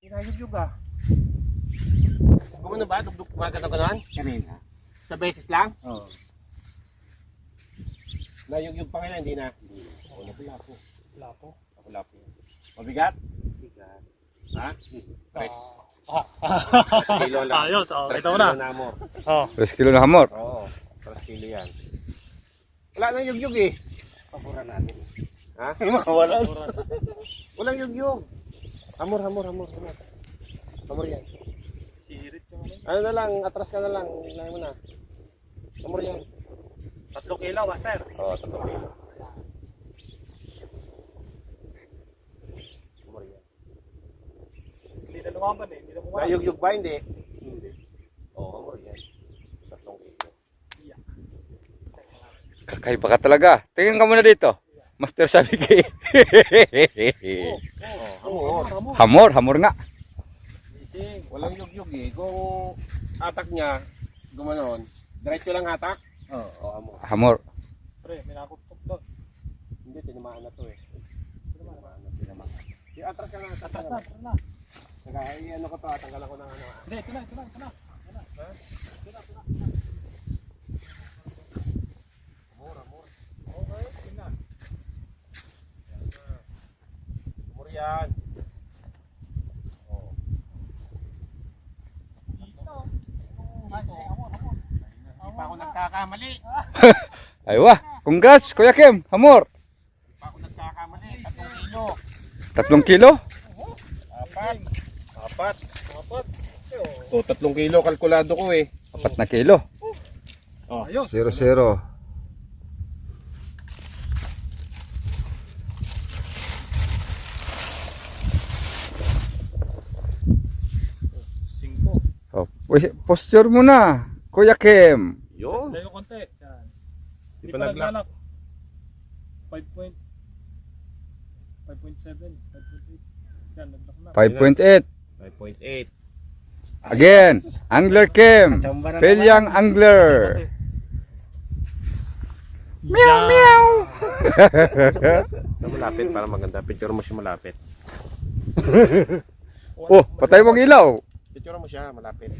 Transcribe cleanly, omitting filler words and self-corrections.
Kinayugyug ah. Gumano ba? Dugdug kumagat ang kanuhan? Kanina. Sa beses lang? Oo. Nayugyug pa ngayon, hindi na. Oo, napulapo. Lapo. Napulapo. Mabigat? Bigat. Ha? Tres. Ah. 3 kilo lang. Ayos, oh, 3 ito kilo na. na mo. Oh. 3 kilo na hamor. Oo, 3 kilo yan. Wala nang yugyug eh. Paboran natin. Ha? Makawala. Walang yugyug. Hamor. Hamor yan. Sirit yung ano. Ano na lang, atras ka na lang. Ilahin mo na. Hamor yan. 3 kilo, master. Oo, 3 kilo. Hamor yan. Hindi na lumaban eh. Hindi na bumaban. Nayugyug ba? Hindi. Hindi. Oo, hamor yan. 3 kilo. Kakaiba ka talaga. Tingin ka muna dito. Master sabi kay. Oo, hamor. Hamor nga. Gising. Walang yugyug eh. Kung atak niya, gumanon, diretso lang hatak. Oo. Oo, hamor. Hamor. Pre, may nakutok doon. Hindi, tinamaan na to eh. Tinamaan. Si atras ka na, Atras na, atras na. Saka, ano ko to, tanggalan ko ng ano. Hindi, ito na. Hamor. Okay, ito na. Hamor yan. Oo. Dito. Ay, hamon. Hindi pa ako nagkakamali. Aywa. Congrats, Kuya Kim. Hamor. Hindi pa ako nagkakamali. 3 kilo. 3 kilo? Apat. Apat. O, 3 kilo kalkulado ko eh. 4 na kilo. Ayos. 0-0. Singko. Oh, posture mo na, Kuya Kim. Yun. Layo konti. Yan. Di Di pa pa naglock. naglalak. 5.7. 5.8. Yan, naglock na. 5.8. 5.8. Again, Angler Kim. Pelyang Angler. Meow, meow. Na malapit para maganda. Picture mo siya malapit. Oh, patay mong ilaw. Picture mo siya malapit.